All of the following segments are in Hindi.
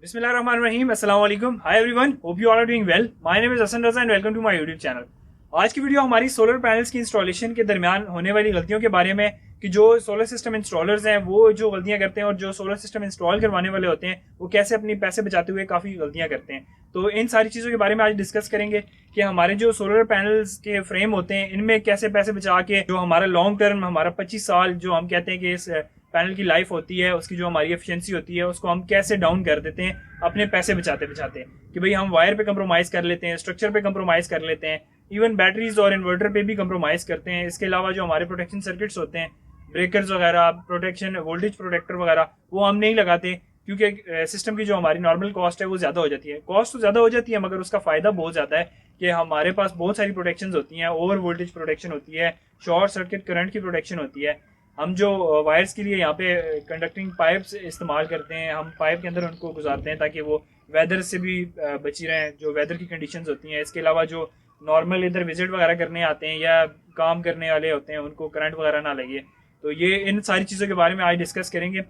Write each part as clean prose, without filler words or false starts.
बिस्मिल्लाहिर्रहमानिर्रहीम, अस्सलाम वालेकुम, hi everyone, hope you all are doing well. My name is Hasan Raza and welcome to my YouTube channel. आज की वीडियो हमारी सोलर पैनल्स की इंस्टॉलेशन के दरमियान होने वाली गलतियों के बारे में कि जो सोलर सिस्टम इंस्टॉलर्स हैं वो जो गलतियां करते हैं और जो सोलर सिस्टम इंस्टॉल करवाने वाले होते हैं वो कैसे अपनी पैसे बचाते हुए काफ़ी गलतियां करते हैं। तो इन सारी चीज़ों के बारे में आज डिस्कस करेंगे कि हमारे जो सोलर पैनल्स के फ्रेम होते हैं इनमें कैसे पैसे बचा के जो हमारा लॉन्ग टर्म, हमारा 25 साल जो हम कहते हैं कि इस पैनल की लाइफ होती है, उसकी जो हमारी एफिशिएंसी होती है उसको हम कैसे डाउन कर देते हैं अपने पैसे बचाते बचाते। कि भाई हम वायर पे कंप्रोमाइज़ कर लेते हैं, स्ट्रक्चर पे कंप्रोमाइज़ कर लेते हैं, इवन बैटरीज और इन्वर्टर पे भी कंप्रोमाइज़ करते हैं। इसके अलावा जो हमारे प्रोटेक्शन सर्किट्स होते हैं, ब्रेकर्स वगैरह, प्रोटेक्शन वोल्टेज प्रोटेक्टर वगैरह, वो हम नहीं लगाते क्योंकि सिस्टम की जो हमारी नॉर्मल कॉस्ट है वो ज़्यादा हो जाती है। कॉस्ट तो ज़्यादा हो जाती है मगर उसका फ़ायदा बहुत ज़्यादा है कि हमारे पास बहुत सारी प्रोटेक्शन होती हैं। ओवर वोल्टेज प्रोटेक्शन होती है, शॉर्ट सर्किट करंट की प्रोटेक्शन होती है। हम जो वायर्स के लिए यहाँ पे कंडक्टिंग पाइप्स इस्तेमाल करते हैं, हम पाइप के अंदर उनको गुजारते हैं ताकि वो वेदर से भी बची रहें, जो वेदर की कंडीशंस होती हैं। इसके अलावा जो नॉर्मल इधर विजिट वगैरह करने आते हैं या काम करने वाले होते हैं उनको करंट वगैरह ना लगे। तो ये इन सारी चीज़ों के बारे में आज डिस्कस करेंगे।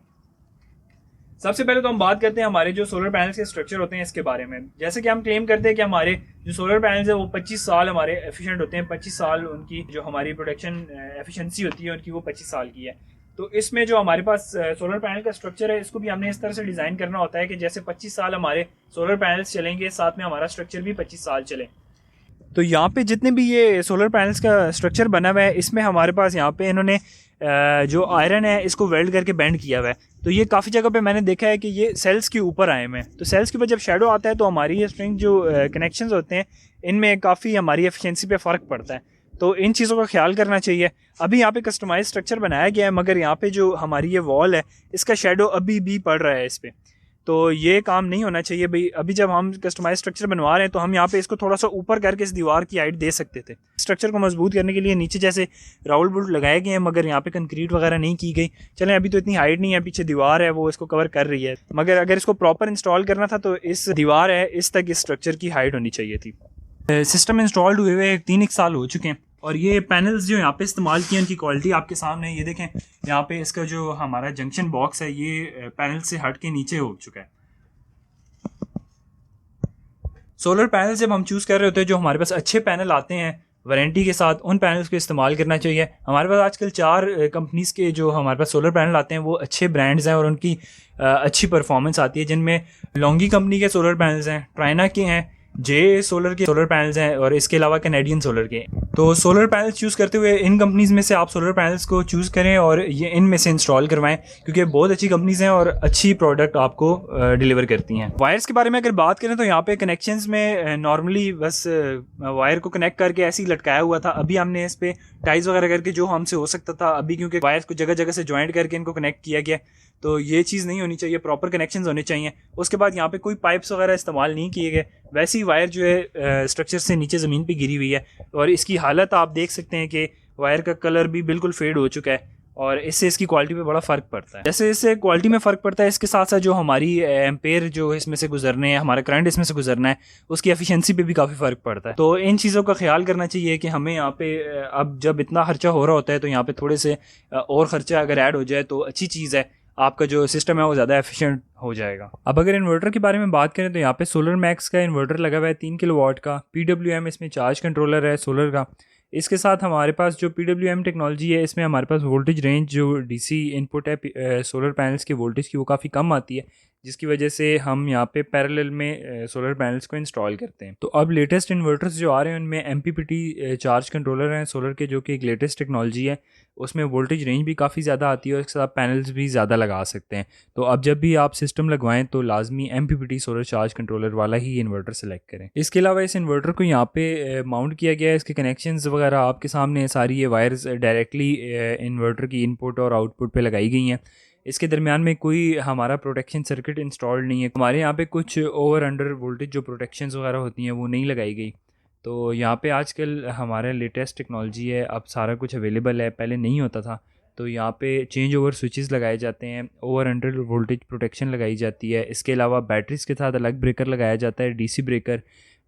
सबसे पहले तो हम बात करते हैं हमारे जो सोलर पैनल्स के स्ट्रक्चर होते हैं इसके बारे में। जैसे कि हम क्लेम करते हैं कि हमारे जो सोलर पैनल्स है वो 25 साल हमारे एफिशिएंट होते हैं, 25 साल उनकी जो हमारी प्रोडक्शन एफिशिएंसी होती है उनकी वो 25 साल की है। तो इसमें जो हमारे पास सोलर पैनल का स्ट्रक्चर है इसको भी हमने इस तरह से डिज़ाइन करना होता है कि जैसे 25 साल हमारे सोलर पैनल्स चलेंगे साथ में हमारा स्ट्रक्चर भी 25 साल चले। तो यहाँ पे जितने भी ये सोलर पैनल्स का स्ट्रक्चर बना हुआ है इसमें हमारे पास यहाँ पे इन्होंने जो आयरन है इसको वेल्ड करके बेंड किया हुआ है। तो ये काफ़ी जगह पे मैंने देखा है कि ये सेल्स के ऊपर आए हुए हैं। तो सेल्स के ऊपर जब शेडो आता है तो हमारी ये स्ट्रिंग जो कनेक्शंस होते हैं इनमें काफ़ी हमारी एफिशिएंसी पे फ़र्क पड़ता है। तो इन चीज़ों का ख्याल करना चाहिए। अभी यहाँ पे कस्टमाइज स्ट्रक्चर बनाया गया है मगर यहाँ पे जो हमारी ये वॉल है इसका शेडो अभी भी पड़ रहा है इस पर। तो ये काम नहीं होना चाहिए भाई। अभी जब हम कस्टमाइज स्ट्रक्चर बनवा रहे हैं तो हम यहाँ पे इसको थोड़ा सा ऊपर करके इस दीवार की हाइट दे सकते थे। स्ट्रक्चर को मजबूत करने के लिए नीचे जैसे राउल बुल्ट लगाए गए हैं मगर यहाँ पे कंक्रीट वगैरह नहीं की गई। चलें अभी तो इतनी हाइट नहीं है, पीछे दीवार है वो इसको कवर कर रही है, मगर अगर इसको प्रॉपर इंस्टॉल करना था तो इस दीवार है इस तक इस स्ट्रक्चर की हाइट होनी चाहिए थी। सिस्टम इंस्टॉल्ड हुए हुए 3 साल हो चुके हैं और ये पैनल्स जो यहाँ पे इस्तेमाल किए उनकी क्वालिटी आपके सामने है। ये देखें यहाँ पे इसका जो हमारा जंक्शन बॉक्स है ये पैनल से हट के नीचे हो चुका है। सोलर पैनल जब हम चूज़ कर रहे होते हैं जो हमारे पास अच्छे पैनल आते हैं वारंटी के साथ उन पैनल्स को इस्तेमाल करना चाहिए। हमारे पास आजकल 4 कंपनीज़ के जो हमारे पास सोलर पैनल आते हैं वो अच्छे ब्रांड्स हैं और उनकी अच्छी परफॉर्मेंस आती है, जिनमें लॉन्गी कंपनी के सोलर पैनल्स हैं, ट्राइना के हैं, जे सोलर के सोलर पैनल्स हैं और इसके अलावा कैनेडियन सोलर के। तो सोलर पैनल्स चूज़ करते हुए इन कंपनीज़ में से आप सोलर पैनल्स को चूज़ करें और ये इनमें से इंस्टॉल करवाएं क्योंकि बहुत अच्छी कंपनीज़ हैं और अच्छी प्रोडक्ट आपको डिलीवर करती हैं। वायर्स के बारे में अगर बात करें तो यहाँ पे कनेक्शंस में नॉर्मली बस वायर को कनेक्ट करके ऐसे ही लटकाया हुआ था। अभी हमने इस पर टाइज वगैरह करके जो हमसे हो सकता था अभी, क्योंकि वायर्स को जगह जगह से ज्वाइंट करके इनको कनेक्ट किया गया, तो ये चीज़ नहीं होनी चाहिए, प्रॉपर कनेक्शंस होने चाहिए। उसके बाद यहाँ पे कोई पाइप्स वगैरह इस्तेमाल नहीं किए गए, वैसे ही वायर जो है स्ट्रक्चर से नीचे ज़मीन पे गिरी हुई है और इसकी हालत आप देख सकते हैं कि वायर का कलर भी बिल्कुल फेड हो चुका है और इससे इसकी क्वालिटी पे बड़ा फ़र्क पड़ता है। जैसे इससे क्वालिटी में फ़र्क पड़ता है इसके साथ साथ जो हमारी एम्पेयर जो इसमें से गुजरने हैं, हमारा करंट इसमें से गुजरना है, उसकी एफिशिएंसी पे भी काफ़ी फ़र्क पड़ता है। तो इन चीज़ों का ख्याल करना चाहिए कि हमें यहाँ पे अब जब इतना खर्चा हो रहा होता है तो यहाँ पे थोड़े से और ख़र्चा अगर ऐड हो जाए तो अच्छी चीज़ है, आपका जो सिस्टम है वो ज़्यादा एफिशिएंट हो जाएगा। अब अगर इन्वर्टर के बारे में बात करें तो यहाँ पे सोलर मैक्स का इन्वर्टर लगा हुआ है 3 किलोवाट का। PWM इसमें चार्ज कंट्रोलर है सोलर का। इसके साथ हमारे पास जो PWM टेक्नोलॉजी है इसमें हमारे पास वोल्टेज रेंज जो DC इनपुट है सोलर पैनल्स की वोल्टेज की वो काफ़ी कम आती है, जिसकी वजह से हम यहाँ पे पैरेलल में सोलर पैनल्स को इंस्टॉल करते हैं। तो अब लेटेस्ट इन्वर्टर्स जो आ रहे हैं उनमें MPPT चार्ज कंट्रोलर हैं सोलर के, जो कि एक लेटेस्ट टेक्नोलॉजी है। उसमें वोल्टेज रेंज भी काफ़ी ज़्यादा आती है और इसके साथ पैनल्स भी ज़्यादा लगा सकते हैं। तो अब जब भी आप सिस्टम लगवाएं तो लाजमी MPPT सोलर चार्ज कंट्रोलर वाला ही इन्वर्टर सेलेक्ट करें। इसके अलावा इस इन्वर्टर को यहाँ पे माउंट किया गया है, इसके कनेक्शंस वगैरह आपके सामने सारी ये वायर्स डायरेक्टली इन्वर्टर की इनपुट और आउटपुट पे लगाई गई हैं। इसके दरमियान में कोई हमारा प्रोटेक्शन सर्किट इंस्टॉल्ड नहीं है। हमारे यहाँ पे कुछ ओवर अंडर वोल्टेज जो प्रोटेक्शंस वगैरह होती हैं वो नहीं लगाई गई। तो यहाँ पे आजकल हमारे लेटेस्ट टेक्नोलॉजी है, अब सारा कुछ अवेलेबल है, पहले नहीं होता था। तो यहाँ पे चेंज ओवर स्विचेस लगाए जाते हैं, ओवर अंडर वोल्टेज प्रोटेक्शन लगाई जाती है। इसके अलावा बैटरीज के साथ अलग ब्रेकर लगाया जाता है, DC ब्रेकर।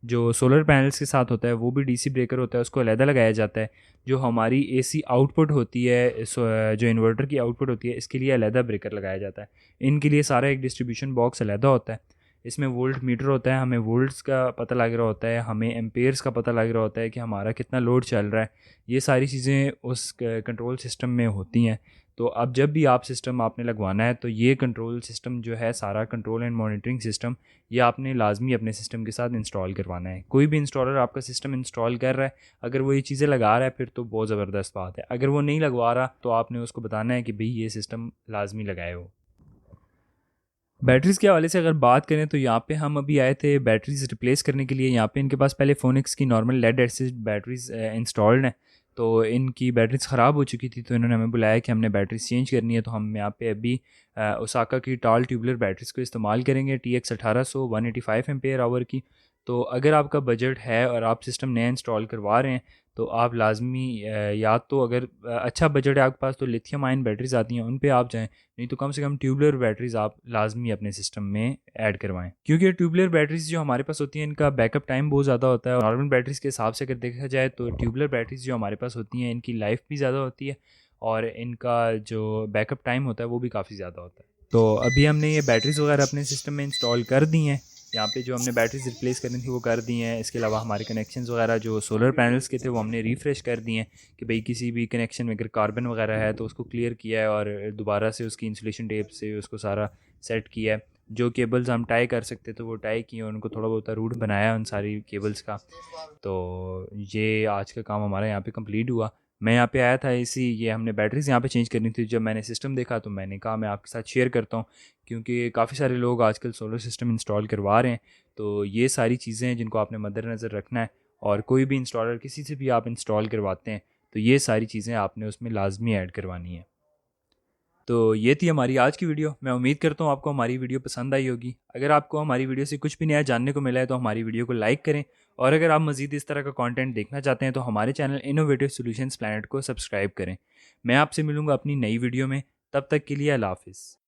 जो सोलर पैनल्स के साथ होता है वो भी डीसी ब्रेकर होता है, उसको अलहदा लगाया जाता है। जो हमारी एसी आउटपुट होती है, जो इन्वर्टर की आउटपुट होती है, इसके लिए अलहदा ब्रेकर लगाया जाता है। इनके लिए सारा एक डिस्ट्रीब्यूशन बॉक्स अलहदा होता है। इसमें वोल्ट मीटर होता है, हमें वोल्ट्स का पता लग रहा होता है, हमें एम्पेयर्स का पता लग रहा होता है कि हमारा कितना लोड चल रहा है। ये सारी चीज़ें उस कंट्रोल सिस्टम में होती हैं। तो अब जब भी आप सिस्टम आपने लगवाना है तो ये कंट्रोल सिस्टम जो है, सारा कंट्रोल एंड मॉनिटरिंग सिस्टम, ये आपने लाजमी अपने सिस्टम के साथ इंस्टॉल करवाना है। कोई भी इंस्टॉलर आपका सिस्टम इंस्टॉल कर रहा है, अगर वो ये चीज़ें लगा रहा है फिर तो बहुत ज़बरदस्त बात है। अगर वो नहीं लगवा रहा तो आपने उसको बताना है कि भाई ये सिस्टम लाजमी लगाए हो। बैटरीज़ के हवाले से अगर बात करें तो यहाँ पे हम अभी आए थे बैटरीज रिप्लेस करने के लिए। यहाँ पे इनके पास पहले फोनिक्स की normal lead acid batteries installed हैं, तो इनकी बैटरीज ख़राब हो चुकी थी, तो इन्होंने हमें बुलाया कि हमने बैटरीज चेंज करनी है। तो हम यहाँ पे अभी ओसाका की टाल ट्यूबुलर बैटरीज़ को इस्तेमाल करेंगे, TX 1800 185 एम्पेयर आवर की। तो अगर आपका बजट है और आप सिस्टम नया इंस्टॉल करवा रहे हैं तो आप लाजमी या तो अगर अच्छा बजट है आपके पास तो लिथियम आयन बैटरीज आती हैं उन पे आप जाएं, नहीं तो कम से कम ट्यूबुलर बैटरीज आप लाजमी अपने सिस्टम में ऐड करवाएं। क्योंकि ट्यूबुलर बैटरीज जो हमारे पास होती हैं इनका बैकअप टाइम बहुत ज़्यादा होता है। नॉर्मल बैटरीज के हिसाब से अगर देखा जाए तो ट्यूबुलर बैटरीज जो हमारे पास होती हैं इनकी लाइफ भी ज़्यादा होती है और इनका जो बैकअप टाइम होता है वो भी काफ़ी ज़्यादा होता है। तो अभी हमने ये बैटरीज वगैरह अपने सिस्टम में इंस्टॉल कर दी हैं। यहाँ पे जो हमने बैटरीज रिप्लेस करनी थी वो कर दी हैं। इसके अलावा हमारे कनेक्शंस वगैरह जो सोलर पैनल्स के थे वो हमने रिफ़्रेश कर दिए हैं कि भाई किसी भी कनेक्शन में अगर कार्बन वगैरह है तो उसको क्लियर किया है और दोबारा से उसकी इंसुलेशन टेप से उसको सारा सेट किया है। जो केबल्स हम टाई कर सकते थे वो टाई किए, उनको थोड़ा बहुत रूट बनाया उन सारी केबल्स का। तो ये आज का काम हमारा यहाँ पे कंप्लीट हुआ। मैं यहाँ पे आया था ये हमने बैटरीज यहाँ पे चेंज करनी थी। जब मैंने सिस्टम देखा तो मैंने कहा मैं आपके साथ शेयर करता हूँ, क्योंकि काफ़ी सारे लोग आजकल सोलर सिस्टम इंस्टॉल करवा रहे हैं। तो ये सारी चीज़ें हैं जिनको आपने मद्देनज़र रखना है, और कोई भी इंस्टॉलर किसी से भी आप इंस्टॉल करवाते हैं तो ये सारी चीज़ें आपने उसमें लाजमी ऐड करवानी है। तो ये थी हमारी आज की वीडियो। मैं उम्मीद करता हूँ आपको हमारी वीडियो पसंद आई होगी। अगर आपको हमारी वीडियो से कुछ भी नया जानने को मिला है तो हमारी वीडियो को लाइक करें, और अगर आप मज़ीद इस तरह का कंटेंट देखना चाहते हैं तो हमारे चैनल इनोवेटिव सॉल्यूशंस प्लैनेट को सब्सक्राइब करें। मैं आपसे मिलूंगा अपनी नई वीडियो में, तब तक के लिए अल्लाह हाफ़िज़।